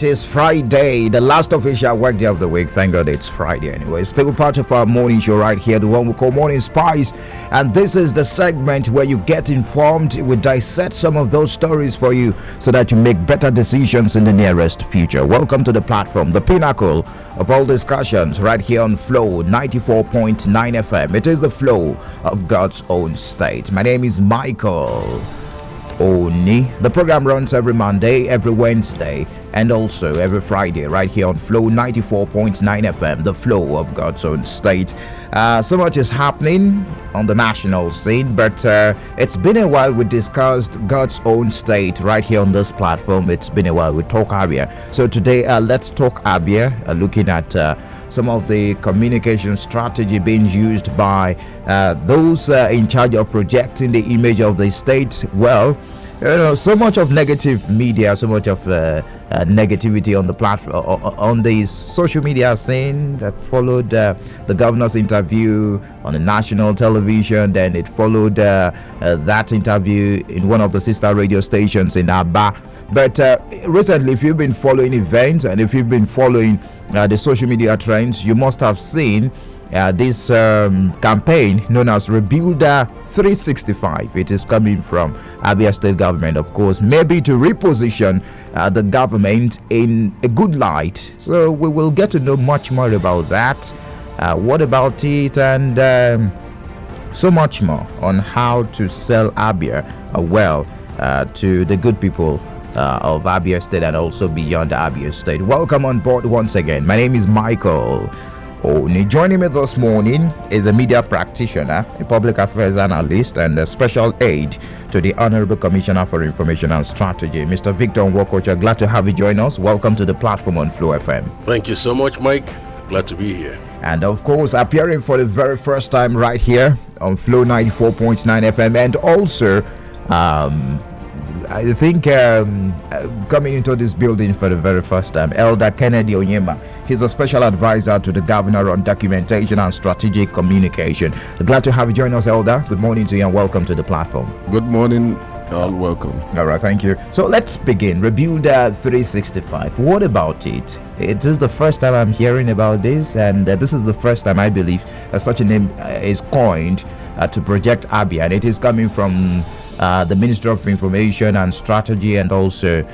It is Friday, the last official work day of the week. Thank God it's Friday anyway. Still part of our morning show right here, the one we call Morning Spice. And this is the segment where you get informed. We dissect some of those stories for you so that you make better decisions in the nearest future. Welcome to the platform, the pinnacle of all discussions right here on Flow 94.9 FM. It is the flow of God's own state. My name is Michael Oni. The program runs every Monday, every Wednesday, and also every Friday right here on Flow 94.9 FM, the flow of God's own state. So much is happening on the national scene, but it's been a while we discussed God's own state right here on this platform. It's been a while we talk Abia. So today, let's talk Abia, looking at some of the communication strategy being used by those in charge of projecting the image of the state. Well, so much of negative media, so much of negativity on the platform, on the social media scene that followed the governor's interview on the national television. Then it followed that interview in one of the sister radio stations in Abia. But recently, if you've been following events and if you've been following the social media trends, you must have seen this campaign known as Rebuilder 365. It is coming from Abia State government, of course, maybe to reposition the government in a good light. So we will get to know much more about that. What about it, and so much more on how to sell Abia well to the good people of Abia State and also beyond Abia State. Welcome on board once again. My name is Michael Oni. Joining me this morning is a media practitioner, a public affairs analyst, and a special aide to the Honorable Commissioner for Information and Strategy, Mr. Victor Nwokocha. Glad to have you join us. Welcome to the platform on Flow FM. Thank you so much, Mike. Glad to be here. And of course, appearing for the very first time right here on Flow 94.9 FM, and also I think coming into this building for the very first time, Elder Kennedy Onyema. He's a special advisor to the governor on documentation and strategic communication. Glad to have you join us, Elder. Good morning to you and welcome to the platform. Good morning, all welcome. All right, thank you. So let's begin. Rebuilder 365. What about it? It is the first time I'm hearing about this, and this is the first time I believe such a name is coined to project Abia, and it is coming from the Ministry of Information and Strategy, and also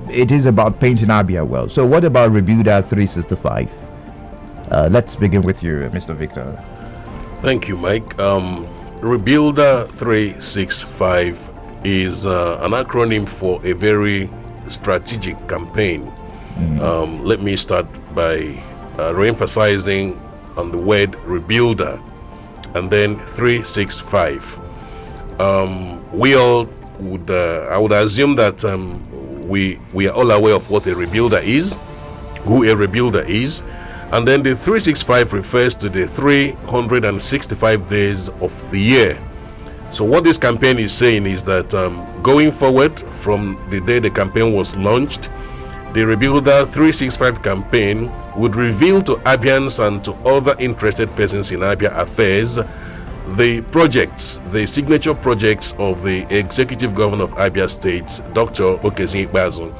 it is about painting Abia well. So what about Rebuilder 365? Let's begin with you, Mr. Victor. Thank you, Mike. Rebuilder 365 is an acronym for a very strategic campaign. Let me start by re-emphasizing on the word Rebuilder and then 365. We all would, I would assume that we are all aware of what a rebuilder is, who a rebuilder is, and then the 365 refers to the 365 days of the year. So what this campaign is saying is that going forward from the day the campaign was launched, the Rebuilder 365 campaign would reveal to Abians and to other interested persons in Abia affairs the projects, the signature projects of the Executive Governor of Abia State, Dr. Okezin Ikpeazu.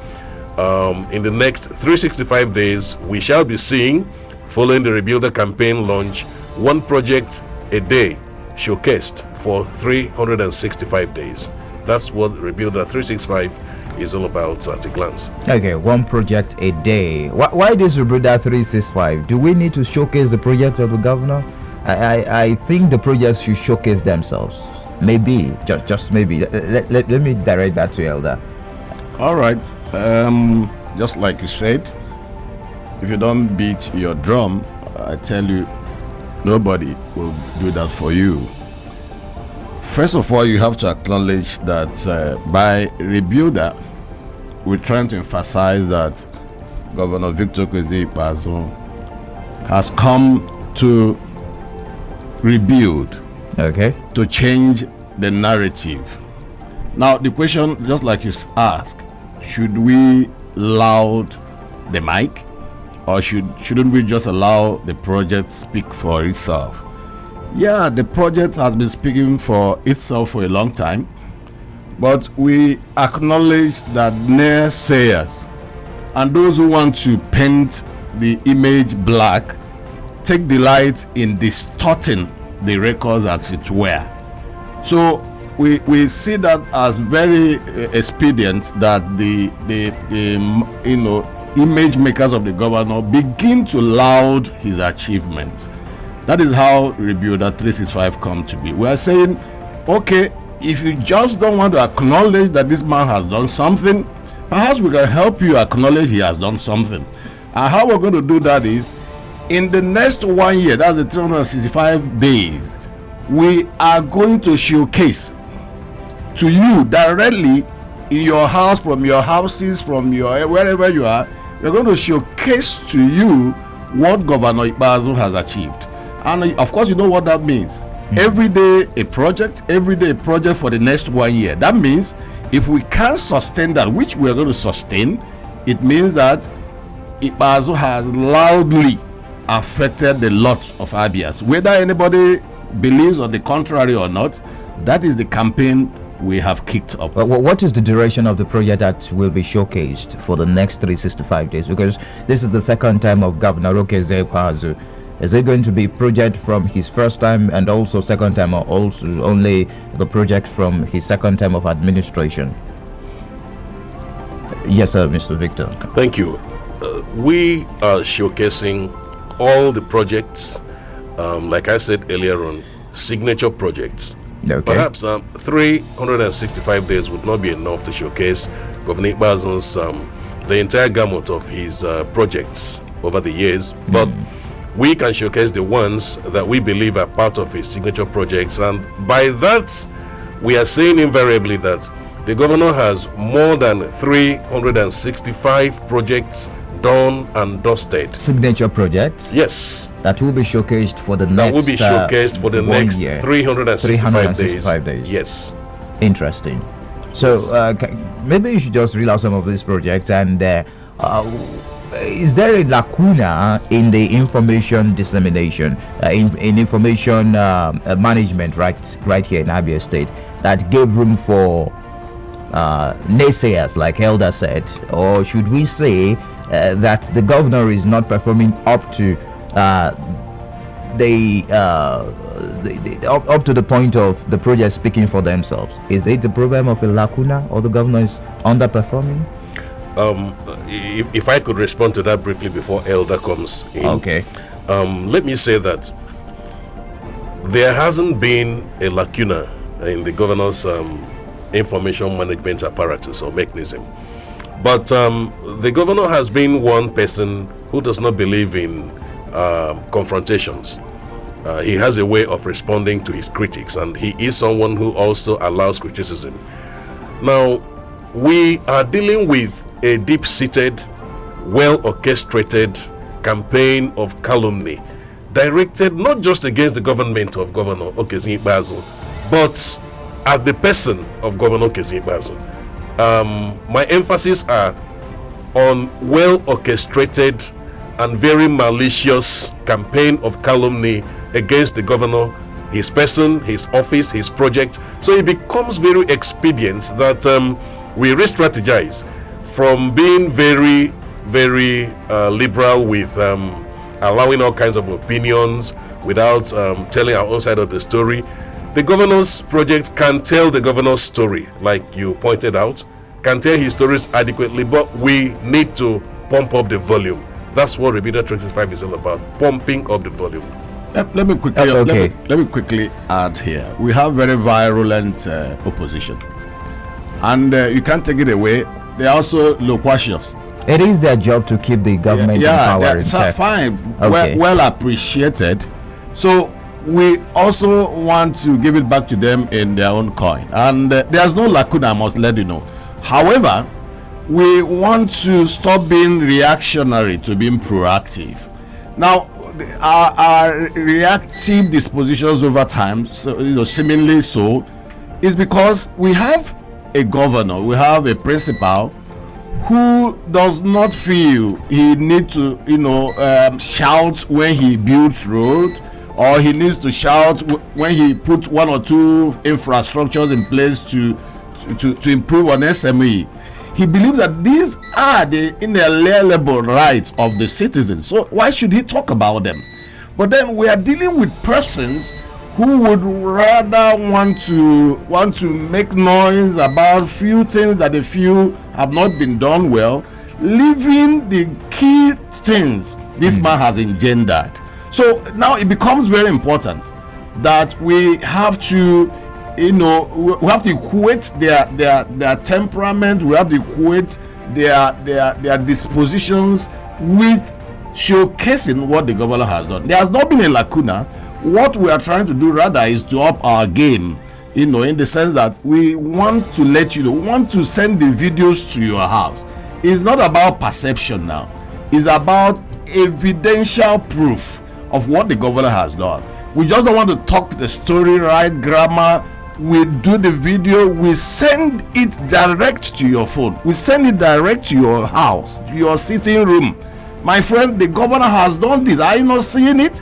In the next 365 days, we shall be seeing, following the Rebuilder campaign launch, one project a day showcased for 365 days. That's what Rebuilder 365 is all about at a glance. Okay, one project a day. Why this Rebuilder 365? Do we need to showcase the project of the governor? I think the projects should showcase themselves. Maybe, just maybe. Let me direct that to Elder. All right. Just like you said, if you don't beat your drum, I tell you, nobody will do that for you. First of all, you have to acknowledge that by Rebuilder, we're trying to emphasize that Governor Victor Ikpeazu has come to rebuild, to change the narrative. Now the question, just like you asked, should we loud the mic, or shouldn't we just allow the project speak for itself? Yeah, the project has been speaking for itself for a long time, but we acknowledge that naysayers and those who want to paint the image black take delight in distorting the records as it were. So we see that as very expedient that the image makers of the governor begin to laud his achievements. That is how Rebuilder 365 come to be. We are saying, okay, if you just don't want to acknowledge that this man has done something, perhaps we can help you acknowledge he has done something. And how we're going to do that is, in the next 1 year, that's the 365 days, we are going to showcase to you directly in your house, from your houses, from your wherever you are. We're going to showcase to you what Governor Ikpeazu has achieved. And of course, you know what that means. Every day a project for the next 1 year. That means if we can sustain that, which we are going to sustain, it means that Ikpeazu has loudly affected the lots of Abias. Whether anybody believes on the contrary or not, that is the campaign we have kicked up. What is the duration of the project that will be showcased for the next 365 days? Because this is the second time of Governor Okezie Ikpeazu. Is it going to be project from his first time and also second time, or also only the project from his second time of administration? Yes, sir, Mr. Victor. Thank you. We are showcasing all the projects, like I said earlier on, signature projects. Okay. Perhaps 365 days would not be enough to showcase Governor Ikpeazu's the entire gamut of his projects over the years, but we can showcase the ones that we believe are part of his signature projects, and by that we are saying invariably that the governor has more than 365 projects done and dusted. Signature projects? Yes. That will be showcased for the next That will be showcased for the next year. 365 days. Yes. Interesting. So maybe you should just reel out some of these projects. And is there a lacuna in the information dissemination, in information management right here in Abia State, that gave room for naysayers, like Elder said? Or should we say that the governor is not performing up to up to the point of the project speaking for themselves? Is it the problem of a lacuna, or the governor is underperforming? If I could respond to that briefly before Elder comes in. Okay. Let me say that there hasn't been a lacuna in the governor's information management apparatus or mechanism. But the governor has been one person who does not believe in confrontations. He has a way of responding to his critics, and he is someone who also allows criticism. Now, we are dealing with a deep-seated, well-orchestrated campaign of calumny directed not just against the government of Governor Okezie Ikpeazu, but at the person of Governor Okezie Ikpeazu. My emphasis are on well-orchestrated and very malicious campaign of calumny against the governor, his person, his office, his project. So it becomes very expedient that we re-strategize from being very, very liberal with allowing all kinds of opinions without telling our own side of the story. The governor's project can tell the governor's story, like you pointed out, can tell his stories adequately, but we need to pump up the volume. That's what Rebuilder 365 is all about, pumping up the volume. Let me quickly add here. We have very virulent opposition, and you can't take it away. They are also loquacious. It is their job to keep the government in power. It's fine. Okay. Well appreciated. So we also want to give it back to them in their own coin. And there's no lacuna, I must let you know. However, we want to stop being reactionary to being proactive. Now, our reactive dispositions over time, so seemingly so, is because we have a governor, we have a principal who does not feel he needs to, shout when he builds road, or he needs to shout when he puts one or two infrastructures in place to improve on SME. He believes that these are the inalienable rights of the citizens. So why should he talk about them? But then we are dealing with persons who would rather want to make noise about few things that they feel have not been done well, leaving the key things this man has engendered. So now it becomes very important that we have to, we have to equate their temperament, we have to equate their dispositions with showcasing what the governor has done. There has not been a lacuna. What we are trying to do rather is to up our game, in the sense that we want to let you know, we want to send the videos to your house. It's not about perception now. It's about evidential proof of what the governor has done. We just don't want to talk the story, write grammar. We do the video, we send it direct to your phone, we send it direct to your house, to your sitting room. My friend, the governor has done this. Are you not seeing it?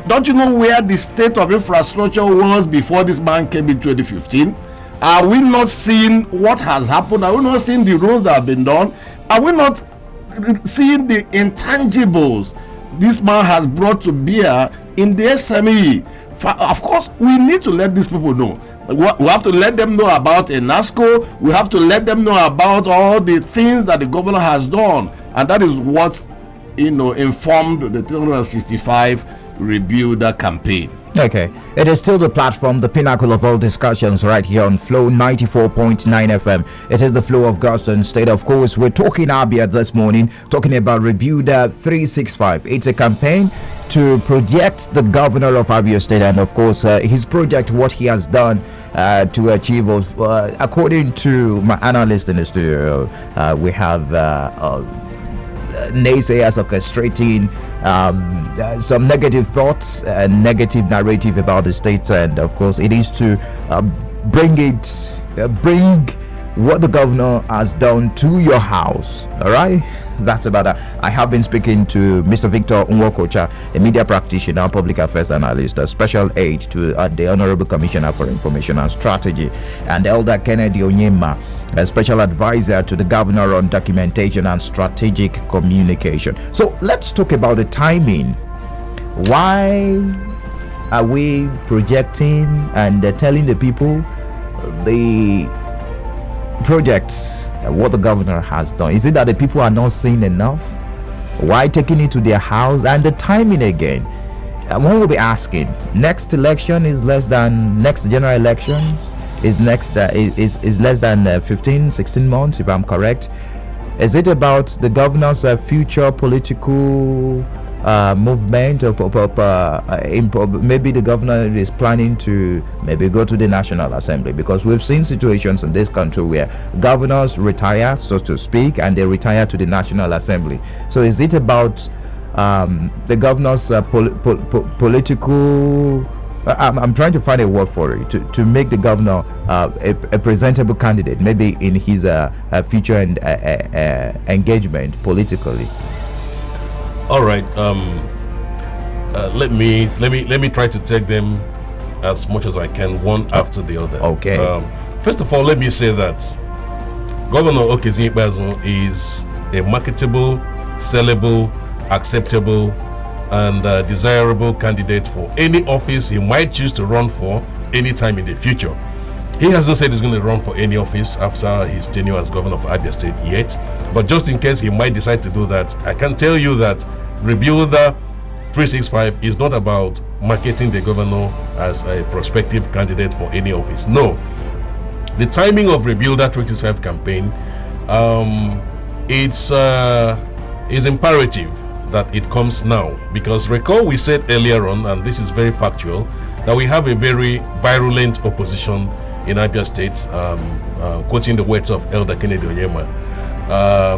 Don't you know where the state of infrastructure was before this man came in 2015? Are we not seeing what has happened? Are we not seeing the roads that have been done? Are we not seeing the intangibles this man has brought to bear in the SME? Of course, we need to let these people know. We have to let them know about NASCO. We have to let them know about all the things that the governor has done, and that is what informed the 365 Rebuilder campaign. Okay, it is still the platform, the pinnacle of all discussions, right here on Flow 94.9 FM. It is the flow of Godson State. Of course, we're talking Abia this morning, talking about Rebuilder 365. It's a campaign to project the governor of Abia State, and of course, his project, what he has done to achieve. According to my analyst in the studio, we have naysayers orchestrating some negative thoughts and negative narrative about the state, and of course it is to bring what the governor has done to your house. All right, that's about that. I have been speaking to Mr. Victor Nwokocha, a media practitioner, public affairs analyst, a special aide to the Honorable Commissioner for Information and Strategy, and Elder Kennedy Onyema, a special advisor to the governor on documentation and strategic communication. So let's talk about the timing. Why are we projecting and telling the people the projects, what the governor has done? Is it that the people are not seeing enough? Why taking it to their house? And the timing again, one will be asking, next general election is less than 15-16 months, if I'm correct. Is it about the governor's future political movement, or maybe the governor is planning to maybe go to the National Assembly? Because we've seen situations in this country where governors retire, so to speak, and they retire to the National Assembly. So is it about the governor's political, I'm trying to find a word for it, to make the governor a presentable candidate, maybe in his future and engagement politically? All right. Let me try to take them as much as I can, one after the other. Okay. First of all, let me say that Governor Okezie Ikpeazu is a marketable, sellable, acceptable, and desirable candidate for any office he might choose to run for any time in the future. He hasn't said he's going to run for any office after his tenure as governor of Abia State yet, but just in case he might decide to do that, I can tell you that Rebuilder 365 is not about marketing the governor as a prospective candidate for any office. No. The timing of Rebuilder 365 campaign, it's imperative that it comes now, because recall we said earlier on, and this is very factual, that we have a very virulent opposition in Abia State. Quoting the words of Elder Kennedy Onyema,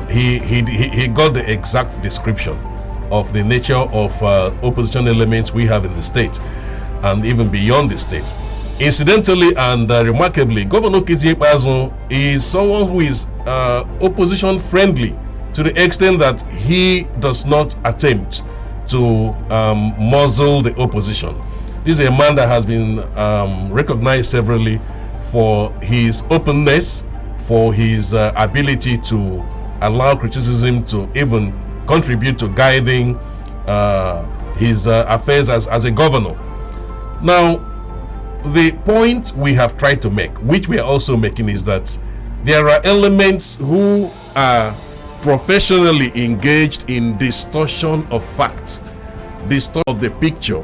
he got the exact description of the nature of opposition elements we have in the state and even beyond the state. Incidentally and remarkably, Governor Okezie Ikpeazu is someone who is opposition friendly, to the extent that he does not attempt to muzzle the opposition. This is a man that has been recognized severally for his openness, for his ability to allow criticism to even contribute to guiding his affairs as a governor. Now, the point we have tried to make, which we are also making, is that there are elements who are professionally engaged in distortion of facts, distortion of the picture.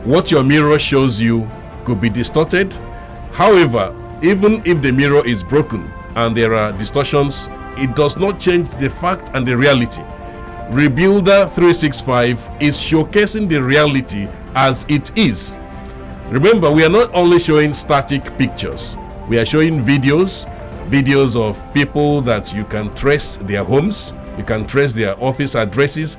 What your mirror shows you could be distorted. However, even if the mirror is broken and there are distortions, it does not change the fact and the reality. Rebuilder 365 is showcasing the reality as it is. Remember, we are not only showing static pictures, we are showing videos of people that you can trace their homes, you can trace their office addresses,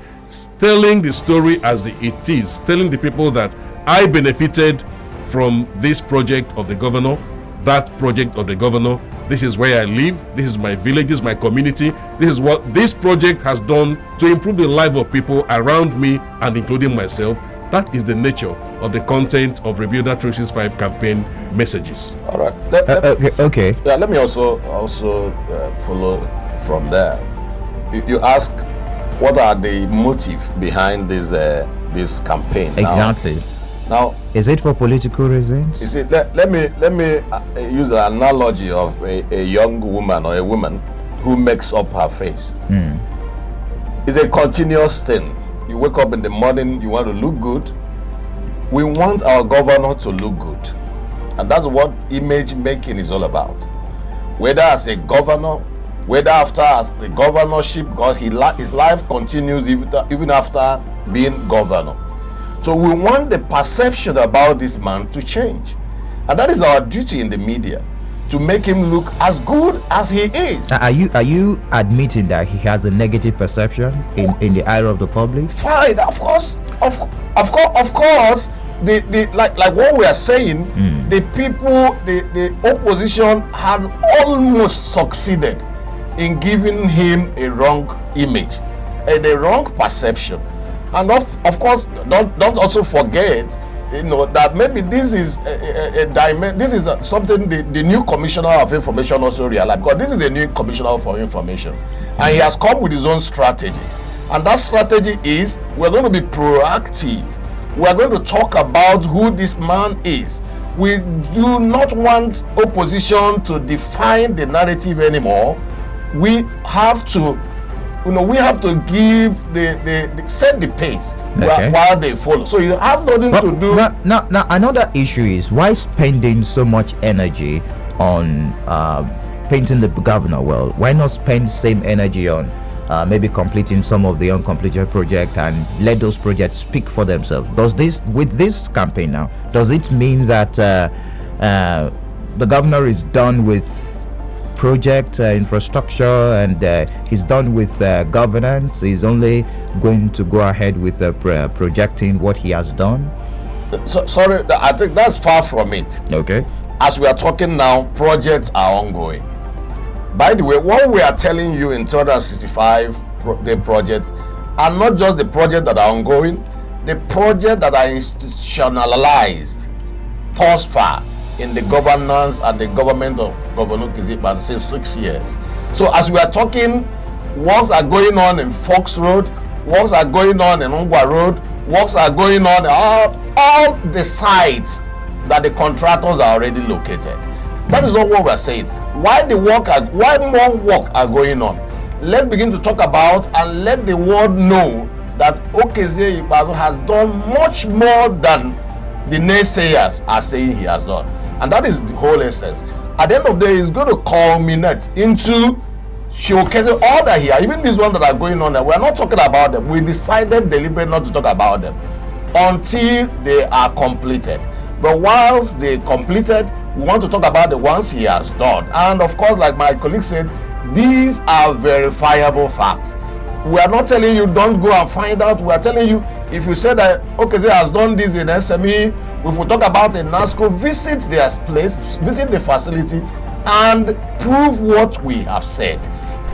telling the story as it is, telling the people that I benefited from this project of the governor, that project of the governor, this is where I live, this is my village, this is my community, this is what this project has done to improve the life of people around me and including myself. That is the nature of the content of Rebuilder 365 campaign messages. All right. Okay. Yeah, let me also follow from there. You ask, what are the motive behind this campaign? Exactly. Now, is it for political reasons? You see, let me use an analogy of a young woman or a woman who makes up her face. It's a continuous thing. You wake up in the morning, you want to look good. We want our governor to look good. And that's what image making is all about. Whether as a governor, whether after as the governorship, because his life continues even after being governor. So we want the perception about this man to change. And that is our duty in the media, to make him look as good as he is. Are you admitting that he has a negative perception in the eye of the public? Fine, of course. Of course. Like what we are saying, the people, the opposition has almost succeeded in giving him a wrong image and a wrong perception. And of course, don't also forget, that maybe this is something the new commissioner of information also realized, because this is a new commissioner for information, and he has come with his own strategy. And that strategy is, we're going to be proactive. We're going to talk about who this man is. We do not want opposition to define the narrative anymore. We have to give set the pace, okay, while they follow. So it has nothing to do. Now, another issue is, why spending so much energy on painting the governor well? Why not spend same energy on maybe completing some of the uncompleted projects and let those projects speak for themselves? With this campaign now, does it mean that the governor is done with project infrastructure and he's done with governance? He's only going to go ahead with projecting what he has done? Sorry, I think that's far from it. Okay. As we are talking now, projects are ongoing. By the way, what we are telling you in 365 the projects are not just the projects that are ongoing, the projects that are institutionalized thus far in the governance and the government of Governor Kizipa since 6 years. So as we are talking, works are going on in Fox Road, works are going on in Ungwa Road, works are going on all the sites that the contractors are already located. That is not what we are saying. Why more work are going on? Let's begin to talk about and let the world know that Okezie Ikpeazu has done much more than the naysayers are saying he has done. And that is the whole essence. At the end of the day, it's going to culminate into showcasing all that here, even these ones that are going on there. We're not talking about them. We decided deliberately not to talk about them until they are completed. But whilst they completed, we want to talk about the ones he has done. And of course, like my colleague said, these are verifiable facts. We are not telling you don't go and find out. We are telling you, if you say that Okezie has done this in SME, if we talk about in NASCO, visit their place, visit the facility, and prove what we have said.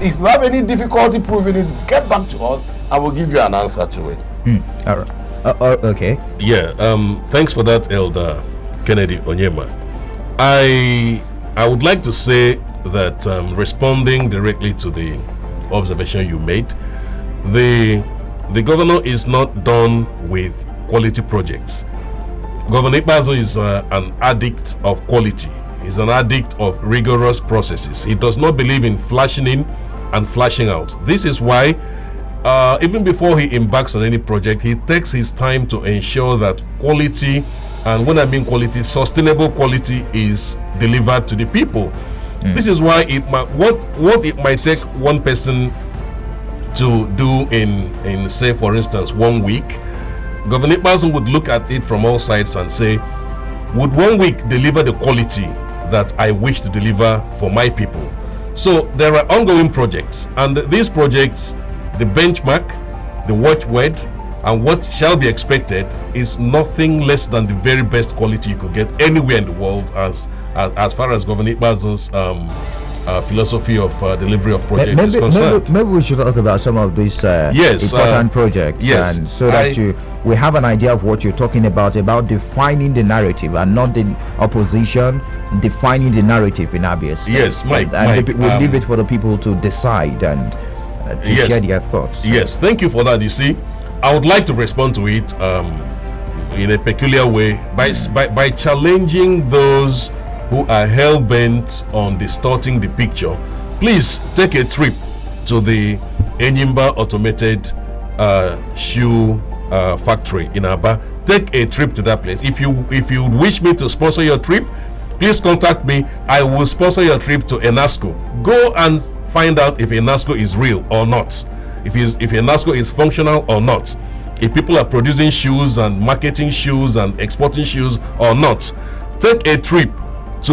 If you have any difficulty proving it, get back to us and we'll give you an answer to it. All right. Okay. Yeah. Thanks for that, Elder Kennedy Onyema. I would like to say that responding directly to the observation you made, the governor is not done with quality projects. Governor Ikpeazu is an addict of quality. He's an addict of rigorous processes. He does not believe in flashing in and flashing out. This is why even before he embarks on any project, he takes his time to ensure that quality, and when I mean quality, sustainable quality, is delivered to the people. This is why what it might take one person to do in say, for instance, 1 week, Governor Ikpeazu would look at it from all sides and say, would 1 week deliver the quality that I wish to deliver for my people? So there are ongoing projects, and these projects, the benchmark, the watchword, and what shall be expected is nothing less than the very best quality you could get anywhere in the world as far as Governor Ikpeazu's philosophy of delivery of projects is concerned. Maybe we should talk about some of these important projects, and so that we have an idea of what you're talking about defining the narrative, and not the opposition defining the narrative in Abia State. Yes, Mike. We'll leave it for the people to decide and to share their thoughts. Yes, thank you for that. You see, I would like to respond to it in a peculiar way by challenging those who are hell-bent on distorting the picture. Please take a trip to the Enyimba automated shoe factory in Aba. Take a trip to that place. If you wish me to sponsor your trip, please contact me. I will sponsor your trip to Enasco. Go and find out if Enasco is real or not, if Enasco is functional or not, if people are producing shoes and marketing shoes and exporting shoes or not. Take a trip to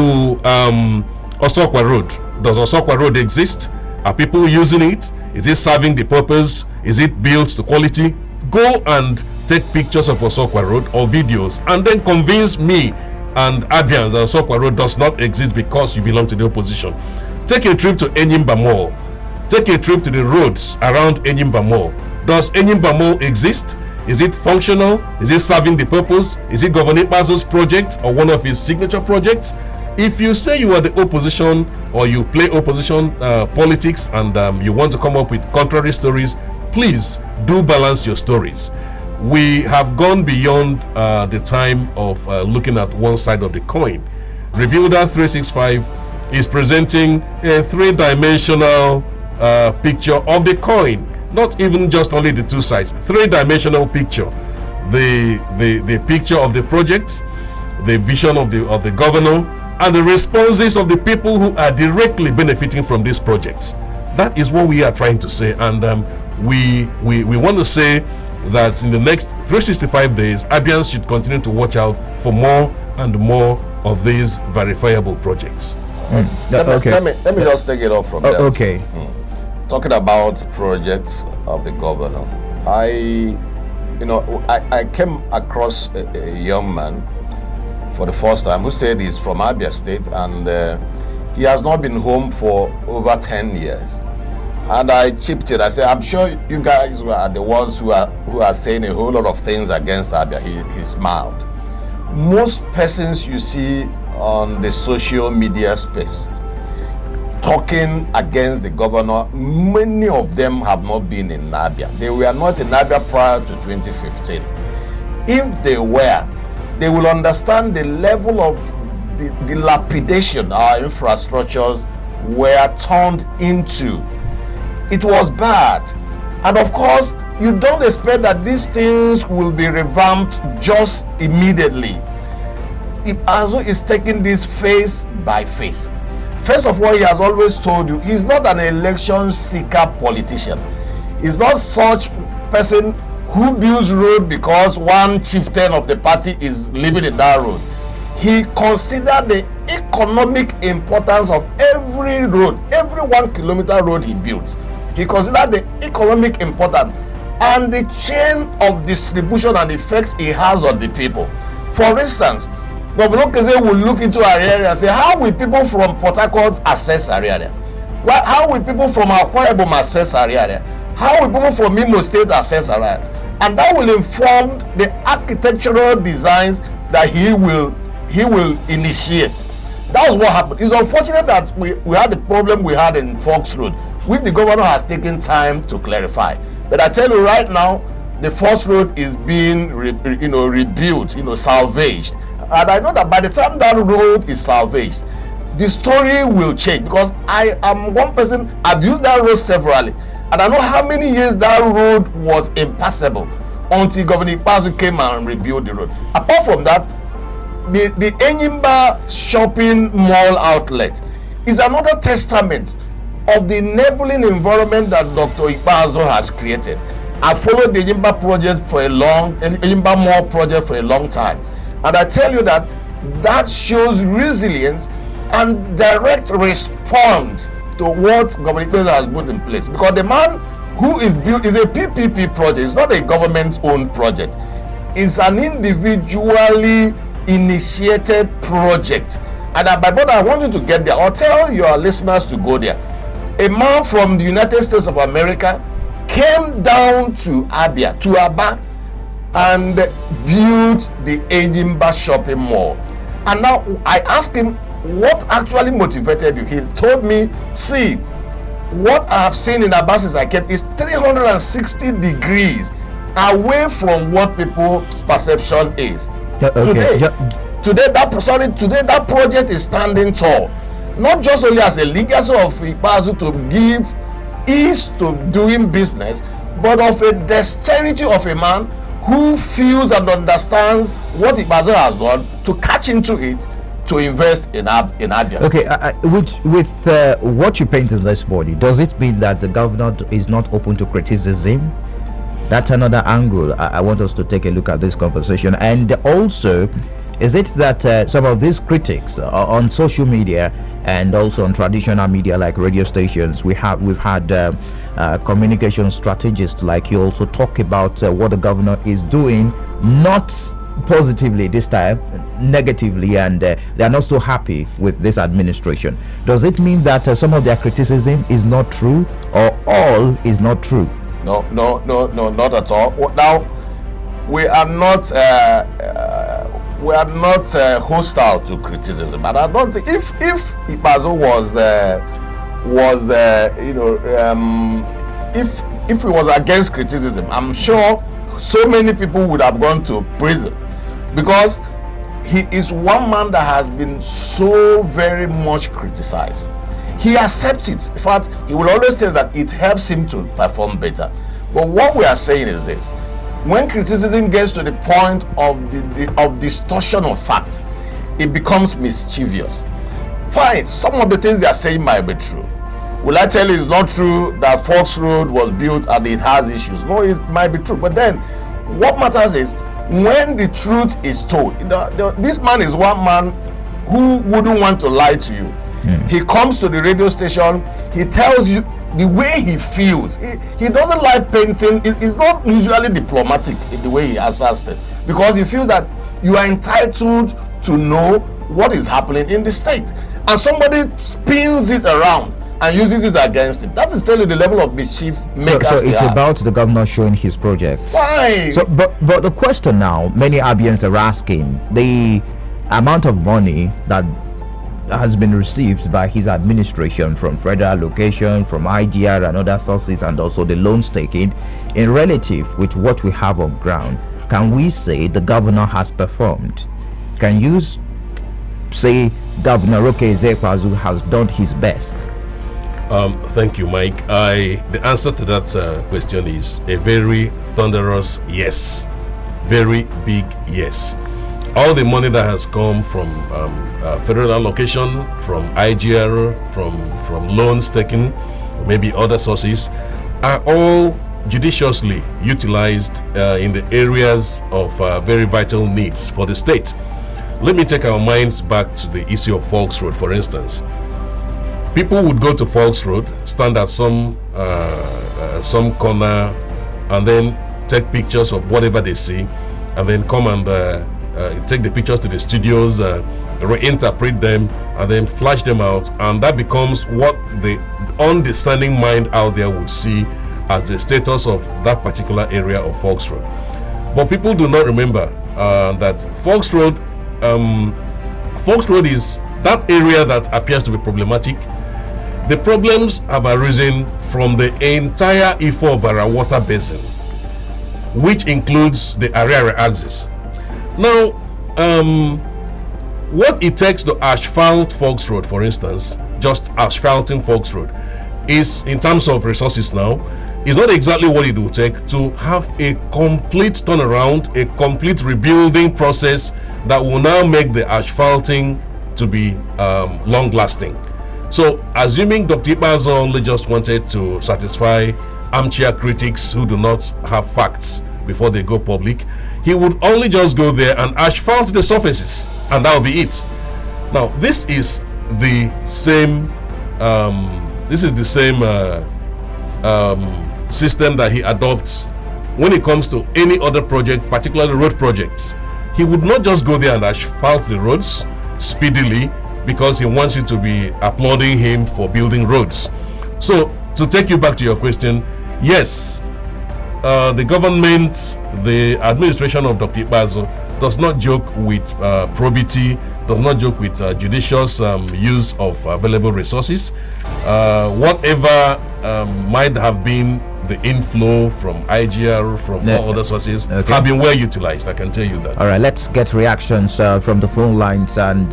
Osokwa Road. Does Osokwa Road exist? Are people using it? Is it serving the purpose? Is it built to quality? Go and take pictures of Osokwa Road or videos, and then convince me and Abians that Osokwa Road does not exist because you belong to the opposition. Take a trip to Enyimba Mall. Take a trip to the roads around Enyimba Mall. Does Enyimba Mall exist? Is it functional? Is it serving the purpose? Is it Governor Ikpeazu's project or one of his signature projects? If you say you are the opposition or you play opposition politics and you want to come up with contrary stories, please do balance your stories. We have gone beyond the time of looking at one side of the coin. Rebuilder 365 is presenting a three-dimensional picture of the coin, not even just only the two sides. Three-dimensional picture: the picture of the project, the vision of the governor, and the responses of the people who are directly benefiting from these projects. That is what we are trying to say, and we want to say that in the next 365 days, Abians should continue to watch out for more and more of these verifiable projects. Let me just take it up from there. Okay. Talking about projects of the governor, I came across a young man for the first time who said he's from Abia State, and he has not been home for over 10 years. And I chipped in. I said, I'm sure you guys are the ones who are saying a whole lot of things against Abia. He smiled. Most persons you see on the social media space talking against the governor, many of them have not been in Abia. They were not in Abia prior to 2015. If they were, they will understand the level of the dilapidation our infrastructures were turned into. It was bad. And of course, you don't expect that these things will be revamped just immediately. Ikpeazu is taking this phase by phase. First of all, he has always told you he's not an election seeker politician. He's not such person who builds road because one chieftain of the party is living in that road. He considered the economic importance of every road, every 1 kilometer road he builds. He considered the economic importance and the chain of distribution and effects it has on the people. For instance, Governor Keze will look into our area and say, how will people from Port Harcourt access our area? How will people from Akwa Ibom access our area? How will people from Imo State access our area? And that will inform the architectural designs that he will initiate. That was what happened. It's unfortunate that we had the problem we had in Fox Road, which the governor has taken time to clarify. But I tell you right now, the Fox Road is being rebuilt, salvaged. And I know that by the time that road is salvaged, the story will change, because I am one person, I've used that road severally, and I know how many years that road was impassable until Governor Ikpeazu came and rebuilt the road. Apart from that, the Enyimba shopping mall outlet is another testament of the enabling environment that Dr. Ikpeazu has created. I followed the Enyimba mall project for a long time, and I tell you that shows resilience and direct response to what Governor Ikpeazu has put in place. Because the man who is built is a PPP project. It's not a government-owned project. It's an individually initiated project. And my brother, I want you to get there. I'll tell your listeners to go there. A man from the United States of America came down to Abia, to Aba, and built the Enyimba shopping mall. And now I asked him, what actually motivated you? He told me, see, what I have seen in Aba since I came is 360 degrees away from what people's perception is. Okay. Today that project is standing tall, not just only as a legacy of Ikpeazu to give ease to doing business, but of a dexterity of a man who feels and understands what Ikpeazu has done to catch into it, to invest in Abia. Okay, with what you paint in this body, does it mean that the governor is not open to criticism? That's another angle I want us to take a look at this conversation. And also, is it that some of these critics on social media and also on traditional media like radio stations, we've had communication strategists like you also talk about what the governor is doing, not positively this time, negatively, and they are not so happy with this administration. Does it mean that some of their criticism is not true, or all is not true? No, not at all. Now, we are not hostile to criticism, and I don't think if Ikpeazu if he was against criticism, I'm sure so many people would have gone to prison, because he is one man that has been so very much criticized. He accepts it. In fact, he will always tell that it helps him to perform better. But what we are saying is this: when criticism gets to the point of distortion of fact, it becomes mischievous. Fine, some of the things they are saying might be true. Will I tell you it's not true that Fox Road was built and it has issues? No, it might be true. But then, what matters is when the truth is told. This man is one man who wouldn't want to lie to you. He comes to the radio station, he tells you the way he feels. He doesn't like painting. It's not usually diplomatic in the way he answers it, because he feels that you are entitled to know what is happening in the state, and somebody spins it around and uses it against him. That is telling the level of mischief maker. So it's about the governor showing his project. Fine. So, but the question now, many Abians are asking, the amount of money that has been received by his administration from federal location, from IGR and other sources, and also the loans taken, in relative with what we have on ground, can we say the governor has performed? Can you say Governor Roke Ezekwazu has done his best? Thank you, Mike. The answer to that question is a very thunderous yes, very big yes. All the money that has come from federal allocation, from IGR, from loans taken, maybe other sources, are all judiciously utilized in the areas of very vital needs for the state. Let me take our minds back to the issue of Fox Road, for instance. People would go to Fox Road, stand at some corner, and then take pictures of whatever they see, and then come and take the pictures to the studios, reinterpret them, and then flash them out, and that becomes what the undiscerning mind out there would see as the status of that particular area of Fox Road. But people do not remember that Fox Road is that area that appears to be problematic, the problems have arisen from the entire Ifo-Bara water basin, which includes the Ariare axis. Now, what it takes to asphalt Fox Road, for instance, just asphalting Fox Road, is, in terms of resources now, is not exactly what it will take to have a complete turnaround, a complete rebuilding process that will now make the asphalting to be long-lasting. So, assuming Dr. Ibazo only just wanted to satisfy armchair critics who do not have facts before they go public, he would only just go there and asphalt the surfaces, and that will be it. Now, this is the same system that he adopts when it comes to any other project, particularly road projects. He would not just go there and asphalt the roads speedily because he wants you to be applauding him for building roads. So, to take you back to your question, yes, the government, the administration of Dr. Ibazo does not joke with probity, does not joke with judicious use of available resources. Whatever might have been the inflow from IGR, from all other sources, have been well utilized, I can tell you that. All right, let's get reactions from the phone lines and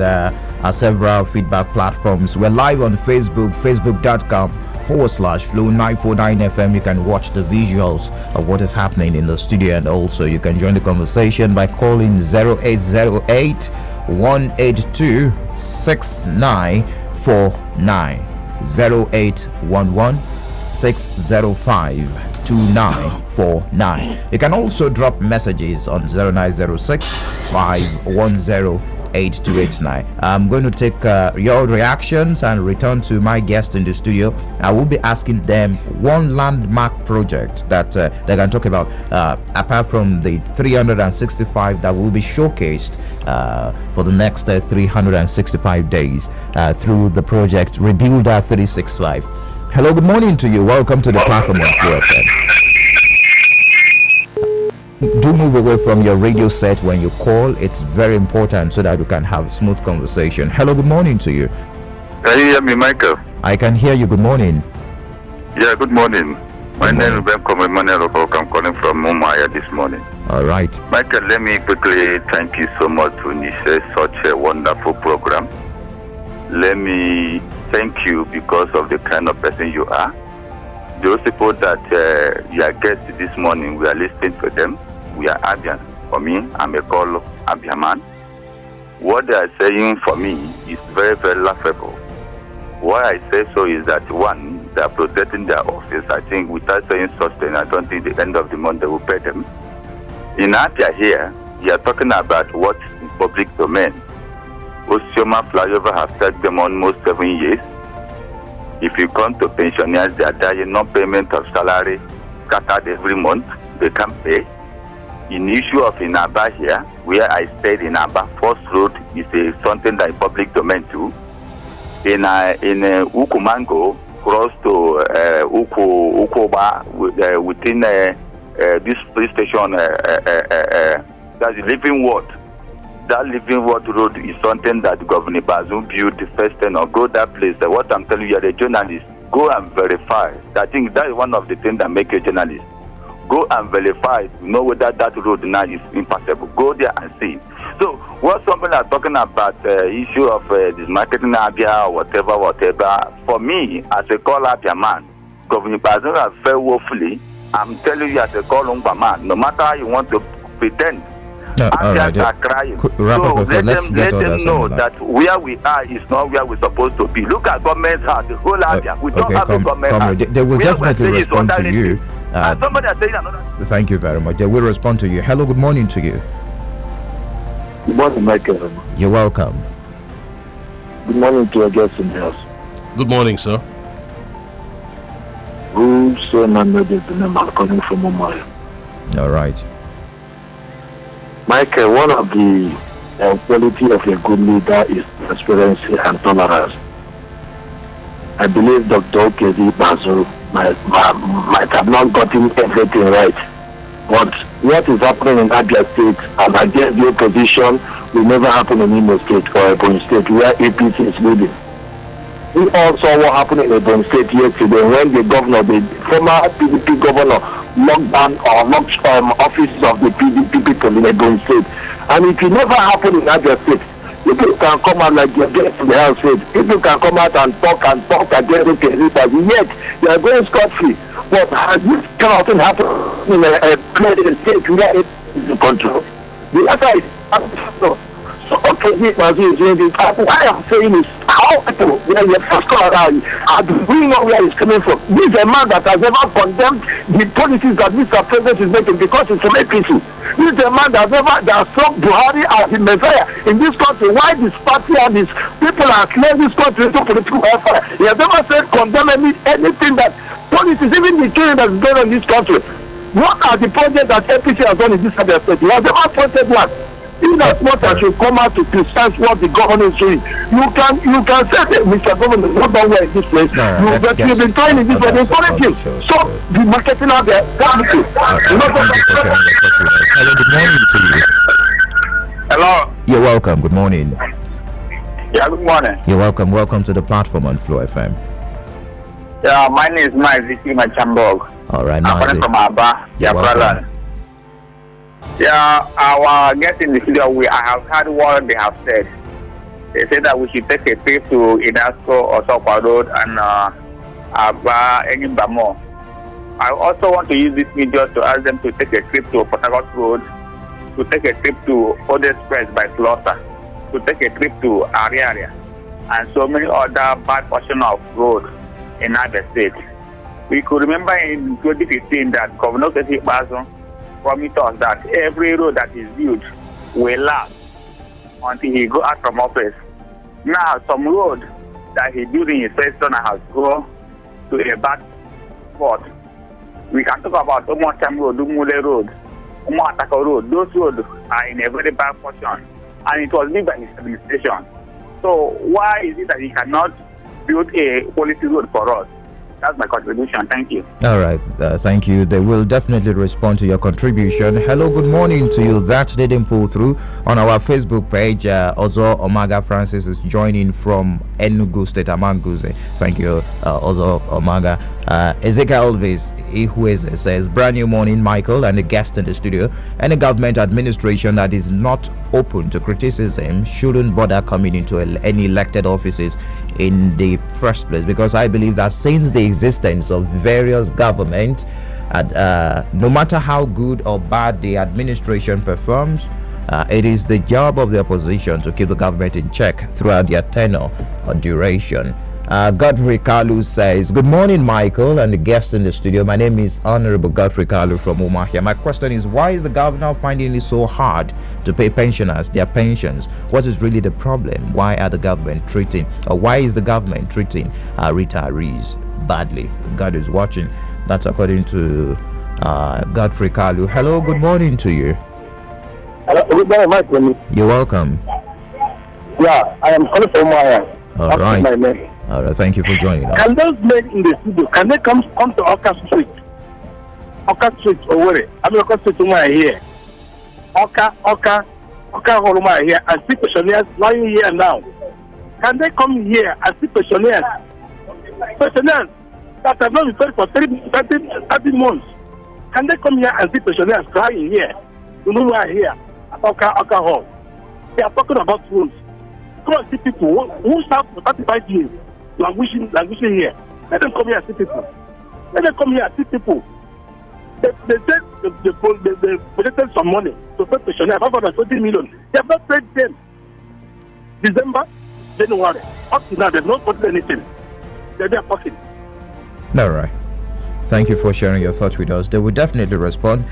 several feedback platforms. We're live on Facebook, facebook.com/Flow949FM. You can watch the visuals of what is happening in the studio, and also you can join the conversation by calling 0808 182 6949 0811 605 2949. You can also drop messages on 0906 510 8289. I'm going to take your reactions and return to my guest in the studio. I will be asking them one landmark project that they can talk about apart from the 365 that will be showcased for the next 365 days through the project Rebuilder 365. Hello, good morning to you. Welcome to the platform of QFM. Do move away from your radio set when you call. It's very important so that we can have smooth conversation. Hello, good morning to you. Can you hear me, Michael? I can hear you. Good morning. Yeah, good morning. My name is Ben Emmanuel. I'm calling from Mumbai this morning. All right. Michael, let me quickly thank you so much to initiate such a wonderful program. Let me thank you because of the kind of person you are. Those people that you are guests this morning, we are listening to them. We are Abian. For me, I'm a call Abia man. What they are saying for me is very, very laughable. Why I say so is that, one, they are protecting their office. I think without saying such thing, I don't think the end of the month they will pay them. In Abia here, you are talking about what is public domain. Osioma flyover has taken them almost 7 years. If you come to pensioners, they are dying, non-payment of salary scattered every month. They can't pay. In issue of Inaba here, where I stayed in Aba, First Road is something that is public domain too. In Ukumango, close to Ukuba, within this police station, that's the Living Ward. That Living Ward Road is something that Governor Bazoum built the first time. Or go that place. What I'm telling you, you're a journalist. Go and verify. I think that is one of the things that make you a journalist. Go and verify, know whether that road now is impassable. Go there and see. So, what somebody are talking about issue of this marketing Abia or whatever. For me, as a call Abia man, Governor Bazoum has failed woefully. I'm telling you, as a call Umba man, no matter how you want to pretend, Abians are crying. So let them know that where we are is not where we're supposed to be. Look at government's house, the whole Abia. We don't have a government house. They will definitely respond to you. Somebody is saying another. Thank you very much. They will respond to you. Hello, good morning to you. Good morning, Michael. You're welcome. Good morning to your guests in the house. Good morning, sir. Who say my name is coming from Mumbai. All right. Michael, one of the quality of a good leader is transparency and tolerance. I believe Dr. Okezi Bazo might have not gotten everything right. But what is happening in Abia State and against the opposition will never happen in Imo State or Ebonyi State where APC is leading. We all saw what happened in Ebonyi State yesterday when the governor, the former PDP governor, locked down or locked offices of the PDP people in Ebonyi State. And it will never happen in Abia State. People can come out like you're getting in the house said. People can come out and talk against everybody. Yet they are going scot-free. But has this kind of thing happened in a state where it is in control? The answer is so okay, this was why I'm saying is how people, when you first come around, we know where he's coming from. This is a man that has never condemned the policies that Mr. President is making because it's from APC. This is a man that has struck Buhari as the Messiah in this country. Why this party and these people are claiming this country into political welfare? He has never said condemn anything that policies, even the killing that is going on in this country. What are the projects that APC has done in this state? He has never pointed one. In as much as you come out to criticize what the government is doing, you can say that Mr. Governor is not done well in this place. You've been trying in this way, encourage him. Stop the marketing out there. Thank you. Hello, good morning to you. Hello. You're welcome. Good morning. Yeah, good morning. You're welcome. Welcome to the platform on Flow FM. Yeah, my name is Mike Ziki Machambog. All right, I'm now calling from Abia. Yeah, brother. Yeah, our guests in the studio, I have heard what they have said. They said that we should take a trip to Inasco or Sokwa Road and Abba Enyimbamo. I also want to use this medium to ask them to take a trip to Port Harcourt Road, to take a trip to Ode Express by Slaughter, to take a trip to Ariaria, and so many other bad portions of road in Abia State. We could remember in 2015 that Governor Kesi Bazo promised us that every road that is built will last until he go out from office. Now, some road that he built in his first term has gone to a bad spot. We can talk about Omocham Road, Umule Road, Umoatako Road. Those roads are in a very bad position, and it was built by his administration. So why is it that he cannot build a quality road for us? That's my contribution. Thank you. All right. Thank you. They will definitely respond to your contribution. Hello, good morning to you. That didn't pull through on our Facebook page. Ozo Omaga Francis is joining from Enugu State, Amanguze. Thank you, Ozo Omaga. Ezekiel Elvis Ihueze says, brand new morning, Michael, and the guest in the studio. Any government administration that is not open to criticism shouldn't bother coming into any elected offices in the first place, because I believe that since the existence of various governments, no matter how good or bad the administration performs, it is the job of the opposition to keep the government in check throughout their tenure or duration. Godfrey Kalu says, good morning, Michael, and the guest in the studio. My name is Honorable Godfrey Kalu from Umahia. My question is, why is the governor finding it so hard to pay pensioners their pensions? What is really the problem? Why is the government treating retirees badly? God is watching. That's according to Godfrey Kalu. Hello, good morning to you. Hello, good morning, Michael. You're welcome. Yeah, I am calling from Umahia. All right. All right, thank you for joining us. Can those men in the studio, can they come to Oka Street? Oka Street, Owerri. I mean, Oka Street, Umahia here. Oka Horuma here, and see pensioners lying here now. Can they come here and see pensioners? Pensioners that have not been paid for 30 months. Can they come here and see pensioners crying here? You know why here at Oka Hall? They are talking about rooms. Come and see people who serve for 35 years. Languishing here. Let them come here and see people. Let them come here and see people. They said they projected some money to pay pensioners, 520 million. They have not paid them. December, January. Up to now, they have not put anything. They're there pocket. All right. Thank you for sharing your thoughts with us. They will definitely respond.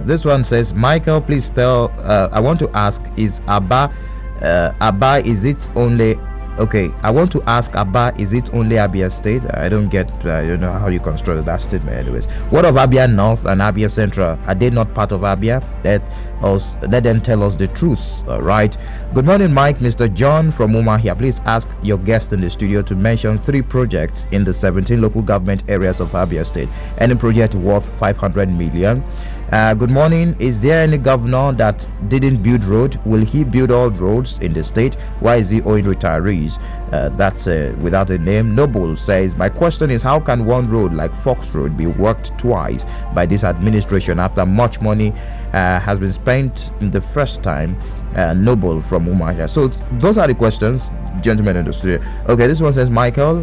This one says, Michael, please tell, I want to ask, is Abba, is it only... Okay, I want to ask Abba, is it only Abia State? I don't know how you constructed that statement anyways. What of Abia North and Abia Central? Are they not part of Abia? Let them tell us the truth. All right. Good morning, Mike. Mr. John from Umahia. Please ask your guest in the studio to mention 3 projects in the 17 local government areas of Abia State. Any project worth 500 million. Good morning. Is there any governor that didn't build road? Will he build all roads in the state? Why is he owing retirees? That's without a name. Noble says, my question is, how can one road like Fox Road be worked twice by this administration after much money has been spent the first time? Noble from Umahia. So those are the questions, gentlemen in the studio. Okay, this one says, Michael,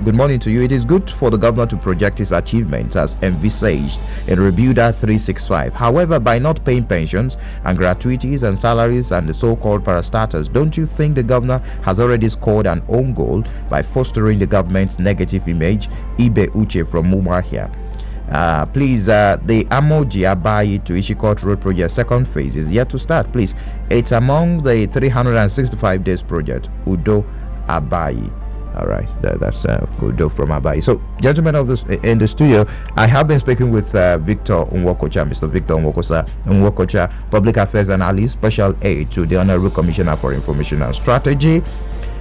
good morning to you. It is good for the governor to project his achievements as envisaged in Rebuilder 365. However, by not paying pensions and gratuities and salaries and the so-called parastatals, don't you think the governor has already scored an own goal by fostering the government's negative image? Ibe Uche from Umahia. Please, the Amoji Abayi to Ishikot Road project second phase is yet to start. Please, it's among the 365 days project. Udo Abayi. All right, that's Udo from Abayi. So, gentlemen of this in the studio, I have been speaking with Victor Nwokocha, Mr. Victor Nwokocha, Public Affairs Analyst, Special Aide to the Honorable Commissioner for Information and Strategy.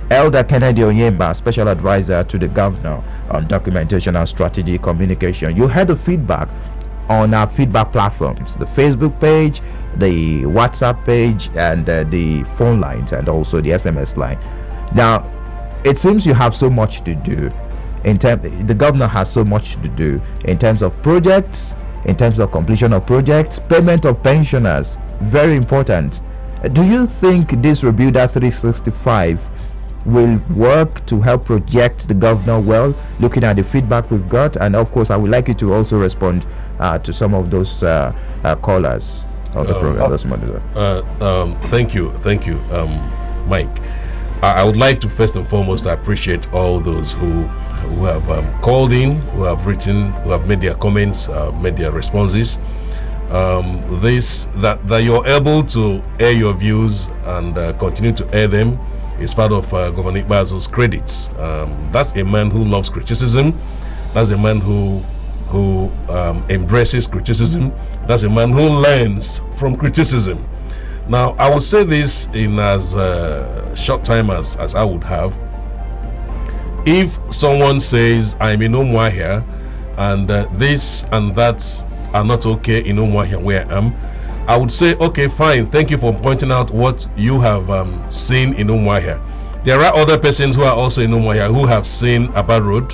Elder Kennedy Onyemba, Special Advisor to the Governor on Documentation and Strategy Communication. You heard the feedback on our feedback platforms, the Facebook page, the WhatsApp page, and the phone lines, and also the SMS line. Now, it seems you have so much to do. The governor has so much to do in terms of projects, in terms of completion of projects, payment of pensioners, very important. Do you think this Rebuilder 365 will work to help project the governor well, looking at the feedback we've got? And of course, I would like you to also respond to some of those callers on the program. Thank you, Mike. I would like to first and foremost appreciate all those who have called in, who have written, who have made their comments, made their responses. That you're able to air your views and continue to air them is part of Governor Ikpeazu's credits. That's a man who loves criticism. That's a man who embraces criticism. That's a man who learns from criticism. Now, I will say this in as short time as I would have. If someone says, I'm in Umuahia, and this and that are not okay in Umuahia where I am, I would say, okay, fine, thank you for pointing out what you have seen in Umuahia. There are other persons who are also in Umuahia who have seen Abia Road.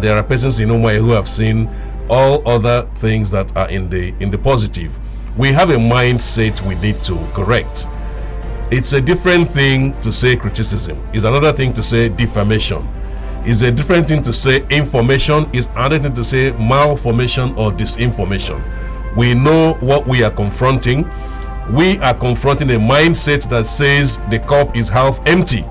There are persons in Umuahia who have seen all other things that are in the positive. We have a mindset we need to correct. It's a different thing to say criticism. It's another thing to say defamation. It's a different thing to say information. It's another thing to say malformation or disinformation. We know what we are confronting. We are confronting a mindset that says the cup is half empty.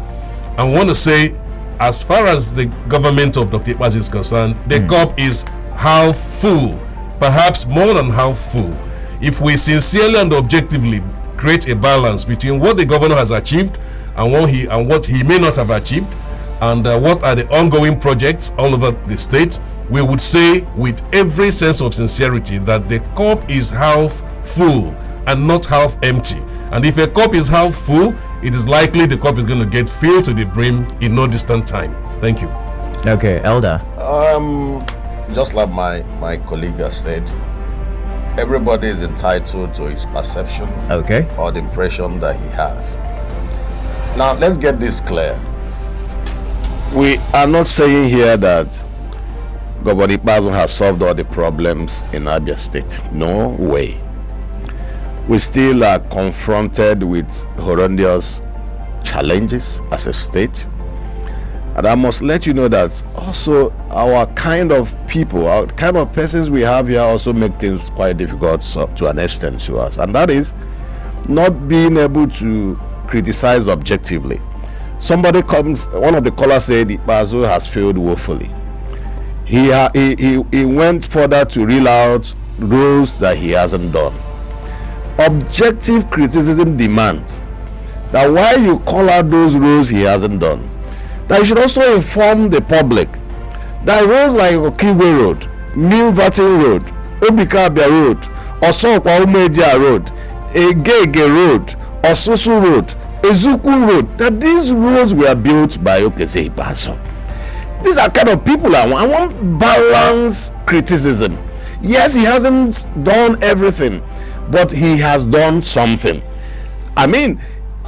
I want to say, as far as the government of Dr. Ikpeazu is concerned, the cup is half full, perhaps more than half full. If we sincerely and objectively create a balance between what the governor has achieved and what he may not have achieved, and what are the ongoing projects all over the state, we would say with every sense of sincerity that the cup is half full and not half empty. And if a cup is half full, it is likely the cup is going to get filled to the brim in no distant time. Thank you. Okay, Elder. Just like my colleague has said, everybody is entitled to his perception, okay, or the impression that he has. Now, let's get this clear. We are not saying here that Governor Ikpeazu has solved all the problems in Abia State. No way. We still are confronted with horrendous challenges as a state. And I must let you know that also our kind of people, our kind of persons we have here also make things quite difficult to an extent to us. And that is not being able to criticize objectively. Somebody comes, one of the callers said Ikpeazu has failed woefully. He went further to reel out roles that he hasn't done. Objective criticism demands that while you call out those roles he hasn't done, that you should also inform the public that roads like Okigwe Road, New Vatin Road, Obika Abia Road, Osokwa Umedia Road, Egege Road, Ososo Road, Ezuku Road, that these roads were built by Okeze Ikpeazu. These are kind of people I want balanced criticism. Yes, he hasn't done everything, but he has done something. I mean,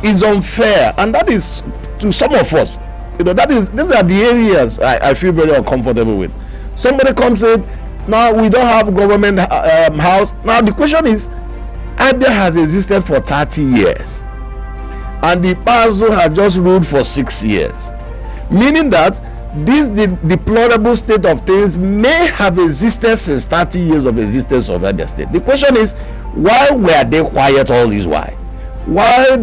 it's unfair, and that is to some of us. These are the areas I feel very uncomfortable with. Somebody comes in, now we don't have government house. Now the question is, Abia has existed for 30 years, and the Pazo has just ruled for 6 years, meaning that this deplorable state of things may have existed since 30 years of existence of Abia State. The question is, why were they quiet all this while? Why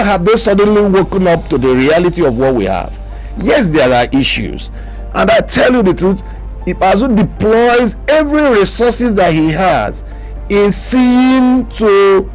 have they suddenly woken up to the reality of what we have? Yes, there are issues, and I tell you the truth, Ipazu deploys every resources that he has in seeing to,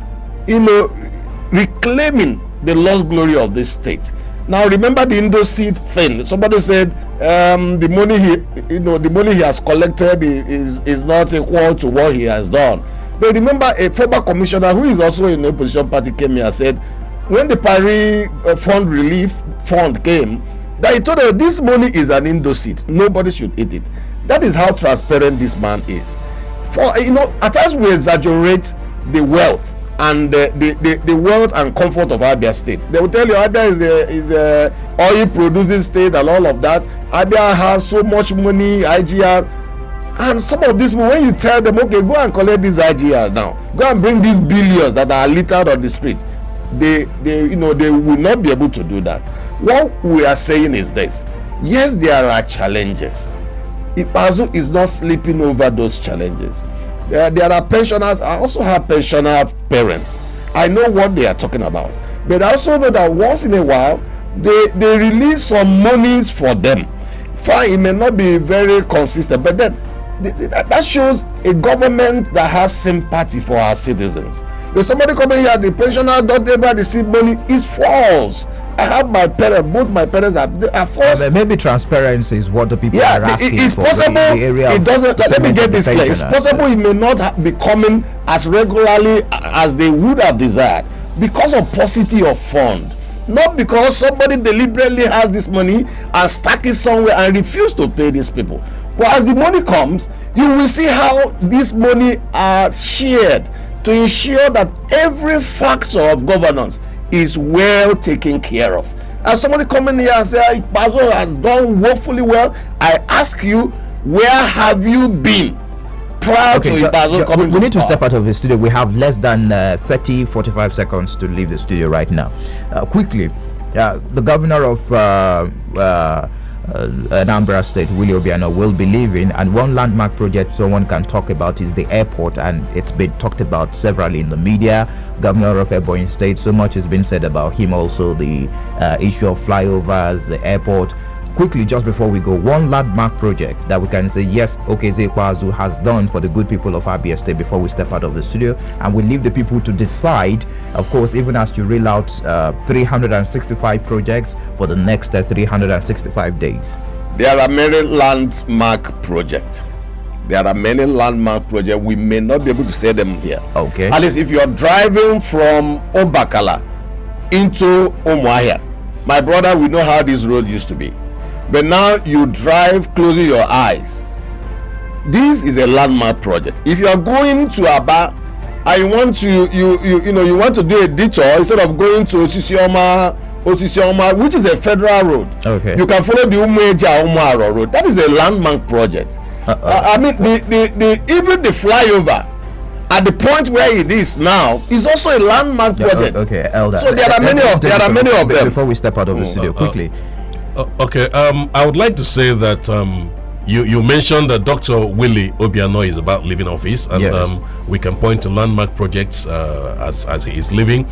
reclaiming the lost glory of this state. Now remember the Indo-Seed thing. Somebody said the money he has collected is not equal to what he has done. But remember, a former commissioner who is also in the opposition party came here and said, when the Paris Fund Relief Fund came, that he told them this money is an Indo-Seed. Nobody should eat it. That is how transparent this man is. For at times we exaggerate the wealth and the wealth and comfort of Abia State. They will tell you Abia is a oil producing state and all of that. Abia has so much money, IGR. And some of these people, when you tell them, okay, go and collect this IGR now, go and bring these billions that are littered on the street, they will not be able to do that. What we are saying is this: yes, there are challenges. Ipazu is not sleeping over those challenges. There are pensioners. I also have pensioner parents. I know what they are talking about, but I also know that once in a while they release some monies for them. Fine, it may not be very consistent, but then that shows a government that has sympathy for our citizens. There's somebody coming here, the pensioner don't ever receive money. It's false. I have my parents, both my parents are false. Maybe transparency is what the people are asking it's for. Possible. It doesn't. Let me get this clear. It's possible it may not be coming as regularly as they would have desired because of paucity of fund. Not because somebody deliberately has this money and stack it somewhere and refuse to pay these people. But as the money comes, you will see how this money are shared to ensure that every factor of governance is well taken care of. As somebody coming here and say Pazo has done woefully well, I ask you, where have you been prior to Pazo coming? We need to step out of the studio. We have less than 30-45 seconds to leave the studio right now. Quickly, the governor of Anambra State, Willie Obiano, will be leaving, and one landmark project someone can talk about is the airport, and it's been talked about severally in the media. Governor of Ebonyi State, so much has been said about him. Also the issue of flyovers, the airport. Quickly, just before we go, one landmark project that we can say yes, okay, Zekwazu has done for the good people of Abia State before we step out of the studio, and we leave the people to decide, of course, even as you reel out 365 projects for the next 365 days. There are many landmark projects. We may not be able to say them here. Okay. At least if you're driving from Obakala into Umuahia, my brother, we know how this road used to be. But now you drive closing your eyes. This is a landmark project. If you are going to Aba and you want to do a detour, instead of going to Osisioma, which is a federal road, okay, you can follow the Umuaro road. That is a landmark project. I mean, even the flyover at the point where it is now is also a landmark project. Okay, Elder. So there are many of them. Before we step out of the studio, quickly. Okay, I would like to say that you mentioned that Dr. Willie Obiano is about leaving office, and yes, we can point to landmark projects as he is leaving.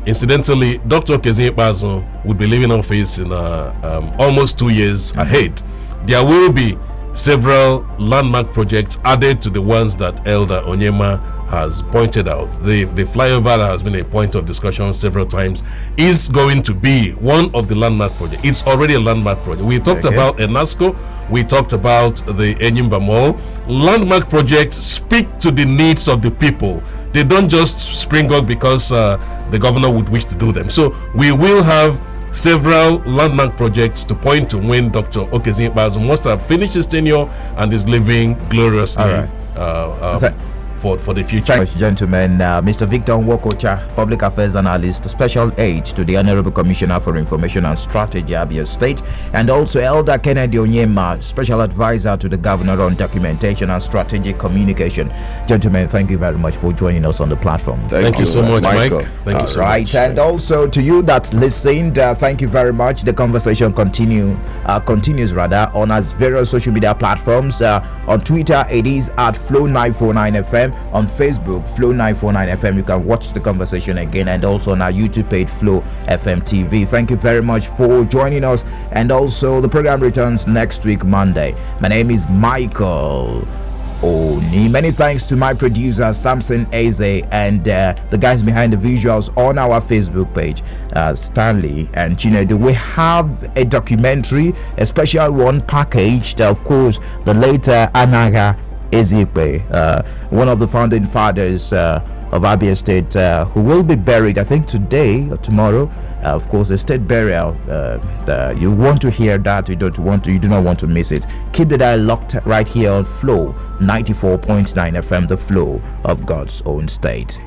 Incidentally, Dr. Kezie Pazo would be leaving office in almost 2 years ahead. There will be several landmark projects added to the ones that Elder Onyema has pointed out. The flyover that has been a point of discussion several times is going to be one of the landmark projects. It's already a landmark project. We talked about Enasco, we talked about the Enyimba Mall. Landmark projects speak to the needs of the people. They don't just spring up because the governor would wish to do them. So we will have several landmark projects to point to when Dr. Okezin Ikpeazu must have finished his tenure and is living gloriously. All right. For the future. Thank you, gentlemen. Mr. Victor Nwokocha, Public Affairs Analyst, Special Aide to the Honorable Commissioner for Information and Strategy, Abia State, and also Elder Kennedy Onyema, Special Advisor to the Governor on Documentation and Strategic Communication. Gentlemen, thank you very much for joining us on the platform. Thank you so much, Michael. Mike. Thank you so much. And also to you that listened, thank you very much. The conversation continues on our various social media platforms. On Twitter, it is at Flow949FM. On Facebook, Flow949FM. You can watch the conversation again, and also on our YouTube page, Flow FM TV. Thank you very much for joining us, and also the program returns next week, Monday. My name is Michael Oni. Many thanks to my producer Samson Eze and the guys behind the visuals on our Facebook page, Stanley and Chinedu. We have a documentary, a special one packaged, of course, the later Anaga Ezekwe, one of the founding fathers of Abia State, who will be buried, I think, today or tomorrow. Of course, the state burial. You want to hear that? You do not want to miss it. Keep the dial locked right here on Flow 94.9 FM, the flow of God's own state.